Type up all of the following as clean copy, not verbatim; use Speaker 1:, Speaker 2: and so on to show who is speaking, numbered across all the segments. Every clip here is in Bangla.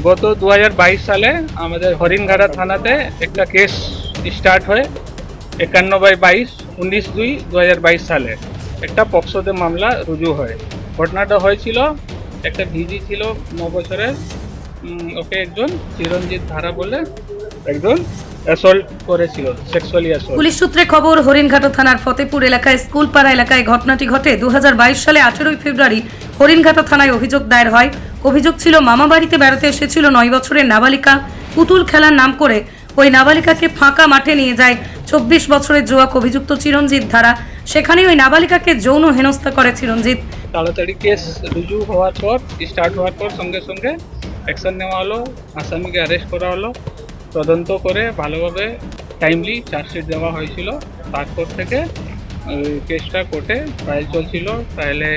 Speaker 1: গত 2022 সালে আমাদের হরিণঘাটা থানাতে একটা কেস স্টার্ট হয় 51/22 19/2/2022 সালে একটা পক্সোতে মামলা রুজু হয়। ঘটনাটা হয়েছিল একটা ভিজি ছিল 9 বছরের, ওকে একজন চিরঞ্জিত ধারা বলে একজন অ্যাসল্ট করেছিল, সেক্সুয়ালি অ্যাসল্ট।
Speaker 2: পুলিশ সূত্রে খবর, হরিণঘাটা থানার ফতেপুর এলাকায় স্কুলপাড়া এলাকায় ঘটনাটি ঘটে 2022 সালে 18 ফেব্রুয়ারি। হরিণঘাটা থানায় অভিযোগ দায়ের হয়। অভিযোগ ছিল মামা বাড়িতে বেড়াতে এসেছিল 9 বছরের নাবালিকা। পুতুল খেলার নাম করে ওই নাবালিকাকে ফাঁকা মাঠে নিয়ে যায় 24 বছরের যুবক অভিযুক্ত চিরঞ্জিত ধারা। সেখানে ওই নাবালিকাকে যৌন হেনস্থা করে চিরঞ্জিত।
Speaker 1: তাড়াতাড়ি কেস রুজু হওয়ার পর, স্টার্ট হওয়ার পর সঙ্গে সঙ্গে অ্যাকশন নেওয়া হলো, আসামিকে অ্যারেস্ট করা হলো, তদন্ত করে ভালোভাবে টাইমলি চার্জশিট দেওয়া হয়েছিল। তারপর থেকে কেসটা কোর্টে ট্রায়াল চলছিল। ট্রায়ালে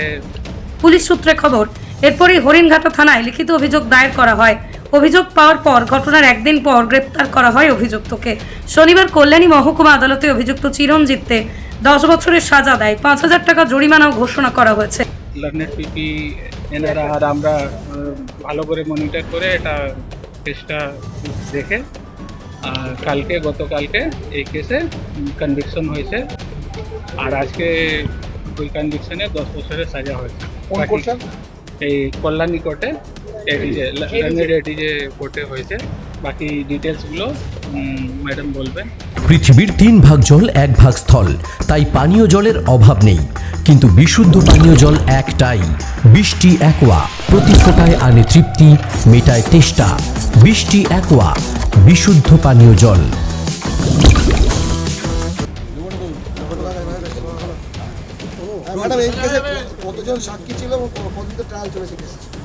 Speaker 2: পুলিশ সূত্রে খবর, এরপরই হরিণঘাটা থানায় লিখিত অভিযোগ দায়ের করা হয়। অভিযোগ পাওয়ার পর ঘটনার একদিন পর গ্রেপ্তার করা হয় অভিযুক্তকে। শনিবার কল্যাণী মহকুমা আদালতে অভিযুক্ত চিরঞ্জিতকে 10 বছরের সাজা দেয়, 5,000 টাকা জরিমানাও ঘোষণা করা হয়েছে।
Speaker 1: লার্নেট পিপি এনারা আর আমরা ভালো করে মনিটর করে এটা কেসটা দেখে গতকালকে এই কেসে কনভিকশন হয়েছে। আর আজকে ওই কনভিকশনে 10 বছরের সাজা হয়েছে। এই কল্যাণী কোর্টে এডিজে কোর্টে হয়েছে। বাকি ডিটেলসগুলো ম্যাডাম বলবেন।
Speaker 3: পৃথিবীর 3 ভাগ জল 1 ভাগ স্থল, তাই পানীয় জলের অভাব নেই। কিন্তু বিশুদ্ধ পানীয় জল একটাই, বৃষ্টি অ্যাকোয়া। প্রতি ফোঁটায় আনে তৃপ্তি, মেটায় তেষ্টা। বৃষ্টি অ্যাকোয়া, বিশুদ্ধ পানীয় জল।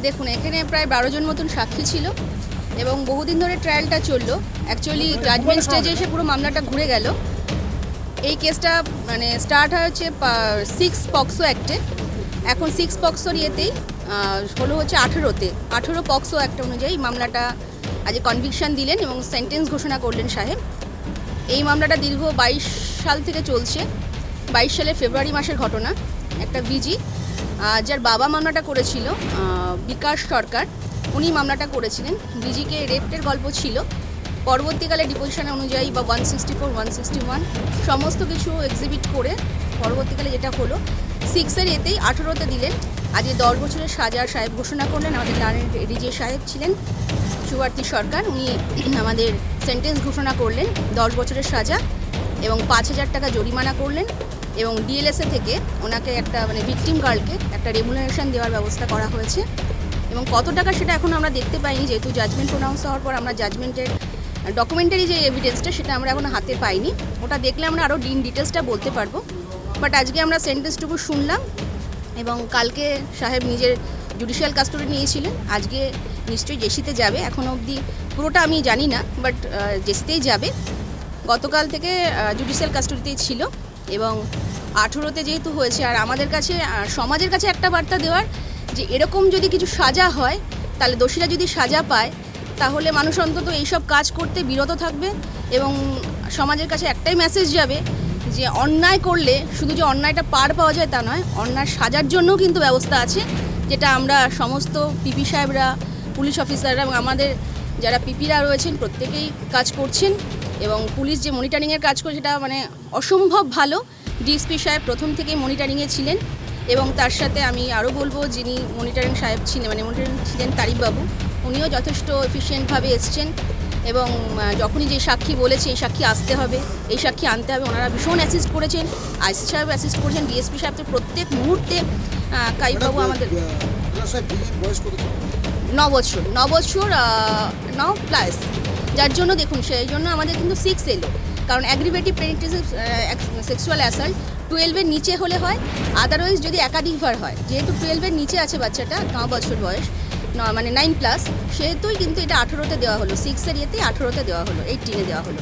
Speaker 4: দেখুন, এখানে প্রায় 12 জন মতন সাক্ষী ছিল এবং বহুদিন ধরে ট্রায়ালটা চললো। অ্যাকচুয়ালি জাজমেন্ট স্টেজে এসে পুরো মামলাটা ঘুরে গেল। এই কেসটা মানে স্টার্ট হচ্ছে 6 পক্সো অ্যাক্টে। এখন 6 পক্সোর ইয়েতেই হলো হচ্ছে 18 পক্সো অ্যাক্ট অনুযায়ী মামলাটা আজ কনভিকশন দিলেন এবং সেন্টেন্স ঘোষণা করলেন সাহেব। এই মামলাটা দীর্ঘ 22 সাল থেকে চলছে। 22 সালের ফেব্রুয়ারি মাসের ঘটনা। একটা ভিজি যার বাবা মামলাটা করেছিল, বিকাশ সরকার, উনি মামলাটা করেছিলেন। ভিজিকে রেপের গল্প ছিল। পরবর্তীকালে ডিপোজিশন অনুযায়ী বা 164, 161 সমস্ত কিছু এক্সিবিট করে পরবর্তীকালে যেটা হলো 6-এর এতেই 18তে দিলেন। আজকে 10 বছরের সাজার সাহেব ঘোষণা করলেন। আমাদের লার্নেট এডিজে সাহেব ছিলেন সুভার্তি সরকার, উনি আমাদের সেন্টেন্স ঘোষণা করলেন 10 বছরের সাজা এবং 5,000 টাকা জরিমানা করলেন এবং ডিএলএসএ থেকে ওনাকে একটা মানে ভিকটিম গার্লকে একটা রেমুনারেশন দেওয়ার ব্যবস্থা করা হয়েছে। এবং কত টাকা সেটা এখন আমরা দেখতে পাইনি, যেহেতু জাজমেন্ট প্রোনাউন্স হওয়ার পর আমরা জাজমেন্টের ডকুমেন্টারি যে এভিডেন্সটা সেটা আমরা এখন হাতে পাইনি। ওটা দেখলে আমরা আরও ডিটেলসটা বলতে পারবো। বাট আজকে আমরা সেন্টেন্সটুকু শুনলাম এবং কালকে সাহেব নিজের জুডিশিয়াল কাস্টডি নিয়েছিলেন। আজকে নিশ্চয়ই জেসিতে যাবে, এখনও অবধি পুরোটা আমি জানি না, বাট জেসিতেই যাবে। গতকাল থেকে জুডিশিয়াল কাস্টডিতেই ছিল এবং 18তে যেহেতু হয়েছে। আর আমাদের কাছে সমাজের কাছে একটা বার্তা দেওয়ার যে এরকম যদি কিছু সাজা হয়, তাহলে দোষীরা যদি সাজা পায় তাহলে মানুষ অন্তত এইসব কাজ করতে বিরত থাকবে। এবং সমাজের কাছে একটাই মেসেজ যাবে যে অন্যায় করলে শুধু যে অন্যায়টা পার পাওয়া যায় তা নয়, অন্যায় সাজার জন্যও কিন্তু ব্যবস্থা আছে, যেটা আমরা সমস্ত পিপি সাহেবরা, পুলিশ অফিসাররা এবং আমাদের যারা পিপিরা রয়েছেন প্রত্যেকেই কাজ করছেন। এবং পুলিশ যে মনিটরিংয়ের কাজ করে সেটা মানে অসম্ভব ভালো। ডিএসপি সাহেব প্রথম থেকেই মনিটরিংয়ে ছিলেন এবং তার সাথে আমি আরও বলবো যিনি মনিটরিং সাহেব ছিলেন মানে মনিটরিং ছিলেন তারিফবাবু, উনিও যথেষ্ট এফিশিয়েন্টভাবে এসছেন এবং যখনই যে সাক্ষী বলেছে এই সাক্ষী আসতে হবে, এই সাক্ষী আনতে হবে, ওনারা ভীষণ অ্যাসিস্ট করেছেন। আইসি সাহেব অ্যাসিস্ট করেছেন, ডিএসপি সাহেব তো প্রত্যেক মুহূর্তে কাইবাবু আমাদের 9 বছর 9 প্লাস, যার জন্য দেখুন সেই জন্য আমাদের কিন্তু 6 এলো। কারণ অ্যাগ্রিভেটিভ পেনিট্রেটিভ সেক্সুয়াল অ্যাসাল্ট 12-এর নিচে হলে হয়, আদারওয়াইজ যদি একাধিকবার হয়, যেহেতু 12-এর নিচে আছে বাচ্চাটা, 9 বছর বয়স মানে 9 প্লাস, সেহেতুই কিন্তু এটা 18তে দেওয়া হলো। 6-এর ইয়েতে 18তে দেওয়া হলো, 18-এ দেওয়া হলো।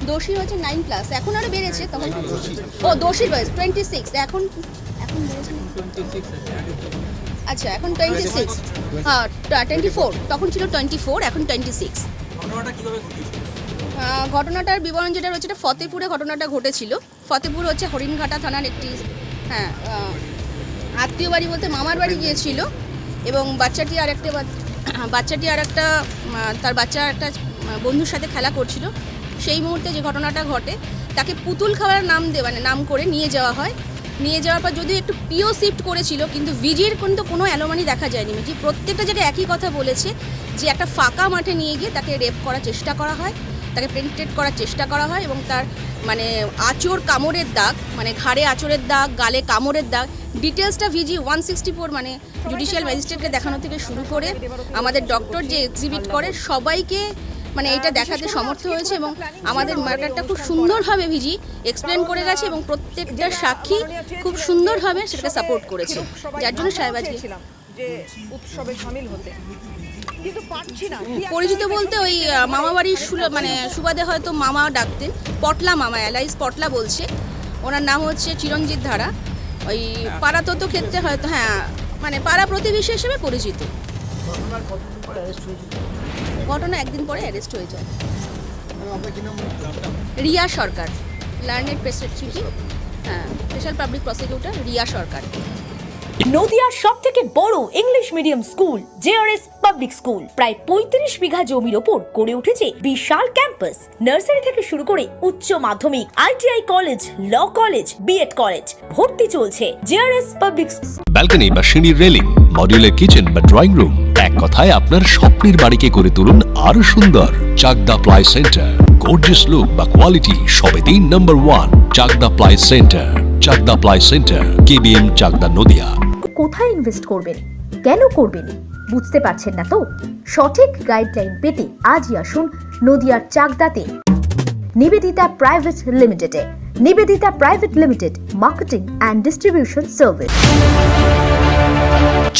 Speaker 4: দোষী হচ্ছে 9 প্লাস, এখন আরও বেড়েছে তখন। ও দোষীর বয়স 26, এখন বেড়েছে। আচ্ছা এখন 26, হ্যাঁ 24, তখন ছিল 24, এখন 26। ঘটনাটার বিবরণ যেটা রয়েছে এটা ফতেপুরে ঘটনাটা ঘটেছিল। ফতেপুর হচ্ছে হরিণঘাটা থানার একটি আত্মীয় বাড়ি বলতে মামার বাড়ি গিয়েছিল এবং বাচ্চাটি আর একটা বাচ্চাটি আর একটা তার বাচ্চা একটা বন্ধুর সাথে খেলা করছিল, সেই মুহূর্তে যে ঘটনাটা ঘটে তাকে পুতুল খাওয়ার নাম করে নিয়ে যাওয়া হয়। নিয়ে যাওয়ার পর যদিও একটু পিও শিফট করেছিল, কিন্তু ভিজির কিন্তু কোনো অ্যালোমানি দেখা যায়নি। ভিজি প্রত্যেকটা জায়গায় একই কথা বলেছে যে একটা ফাঁকা মাঠে নিয়ে গিয়ে তাকে রেপ করার চেষ্টা করা হয়, তাকে পেনিট্রেট করার চেষ্টা করা হয় এবং তার আঁচড় কামড়ের দাগ, ঘাড়ে আঁচড়ের দাগ, গালে কামড়ের দাগ, ডিটেলসটা ভিজি 164 জুডিশিয়াল ম্যাজিস্ট্রেটকে দেখানো থেকে শুরু করে আমাদের ডক্টর যে এক্সিবিট করে সবাইকে এইটা দেখাতে সমর্থ হয়েছে এবং আমাদের ম্যাটারটা খুব সুন্দরভাবে ভিজি এক্সপ্লেন করে গেছে এবং প্রত্যেকটা সাক্ষী খুব সুন্দরভাবে সেটাকে সাপোর্ট করেছে, যার জন্য সাহেব আজকে
Speaker 5: উৎসবে শামিল হতে কিন্তু পারছি না।
Speaker 4: পরিচিত বলতে ওই মামাবাড়ির সুবাদে হয়তো মামা ডাকতেন, পটলা মামা, এলাইস পটলা বলছে, ওনার নাম হচ্ছে চিরঞ্জিত ধারা। ওই পাড়াতত ক্ষেত্রে হয়তো পাড়া প্রতিবেশী হিসেবে পরিচিত। ঘটনা একদিন পরে অ্যারেস্ট হয়ে যায়। Riya Sarkar, learned president, special public prosecutor Riya Sarkar.
Speaker 6: নদিয়ার সবথেকে বড় English medium school JRS public school প্রায় 35 বিঘা জমির ওপর গড়ে উঠেছে বিশাল ক্যাম্পাস। নার্সারি থেকে শুরু করে উচ্চ মাধ্যমিক, ITI college, law college, BEd college, ভর্তি চলছে জেআরএস পাবলিক।
Speaker 7: ব্যালকনি বা সিঁড়ির রেলিং, মডিউলার কিচেন বা ড্রয়িং রুম, এক কথায় আপনার স্বপ্নের বাড়িকে করে তুলুন আরো সুন্দর। Chakdah ply centre, gorgeous look বা কোয়ালিটি সবেতেই number 1। Chakdah ply centre, Chakdah ply centre, KBM, Chakdah, Nadia.
Speaker 6: কোথায় ইনভেস্ট করবেন, কেন করবেন বুঝতে পারছেন না তো? সঠিক গাইডলাইন পেতে আজই আসুন নদিয়ার চাকদাতে নিবেদিতা প্রাইভেট লিমিটেডে। Nivedita private limited, marketing and distribution service.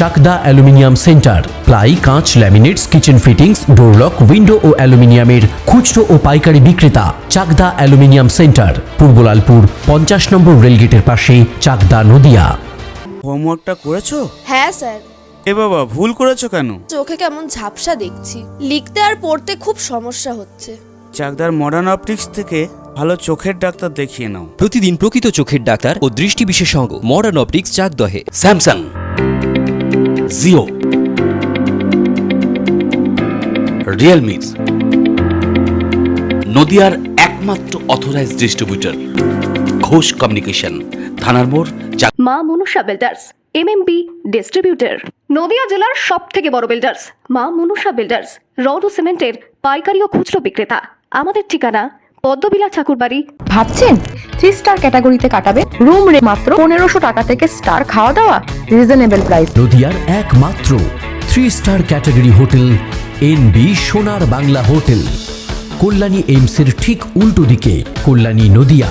Speaker 3: Chakdah aluminium centre, ply, কাঁচ, laminates, kitchen fittings, door lock, window ও অ্যালুমিনিয়ামের খুচরো ও পাইকারি বিক্রেতা। Chakdah aluminium centre, Purbalalpur 50 number রেলগেটের পাশে, চাকদা, নদিয়া।
Speaker 8: হোমওয়ার্কটা করেছো?
Speaker 9: হ্যাঁ স্যার।
Speaker 8: এ বাবা, ভুল করেছো কেন?
Speaker 9: চোখে কেমন ঝাপসা দেখছি, লিখতে আর পড়তে খুব সমস্যা হচ্ছে।
Speaker 8: চাকদার মডার্ন অপটিক্স থেকে ভালো চোখের ডাক্তার দেখিয়ে নাও।
Speaker 10: প্রতিদিন প্রকৃত চোখের ডাক্তার ও দৃষ্টি বিশেষজ্ঞ মডার্ন অপটিক্স, চাকদহে।
Speaker 11: স্যামসাং, জিও, রিয়েলমি, নদিয়ার একমাত্র অথরাইজড ডিস্ট্রিবিউটর ঘোষ কমিউনিকেশন, থানার মোড়।
Speaker 6: Maa Manusha builders, MMB distributor, Nadia জেলার সবথেকে বড় বিল্ডার্স। মা মনুষা বিল্ডার্স, রড ও সিমেন্টের পাইকারি ও খুচরো বিক্রেতা। আমাদের ঠিকানা পদ্মবিলা ঠাকুরবাড়ি।
Speaker 12: ভাবছেন 3 স্টার ক্যাটাগরিতে কাটাবে? রুম রে মাত্র 1500 টাকা থেকে স্টার, খাওয়া দাওয়া রিজনেবল প্রাইস।
Speaker 3: নদিয়ার একমাত্র 3 স্টার ক্যাটাগরি হোটেল এনবি সোনার বাংলা হোটেল, কল্যাণী এইমসের ঠিক উল্টো দিকে, কল্যাণী, নদিয়া।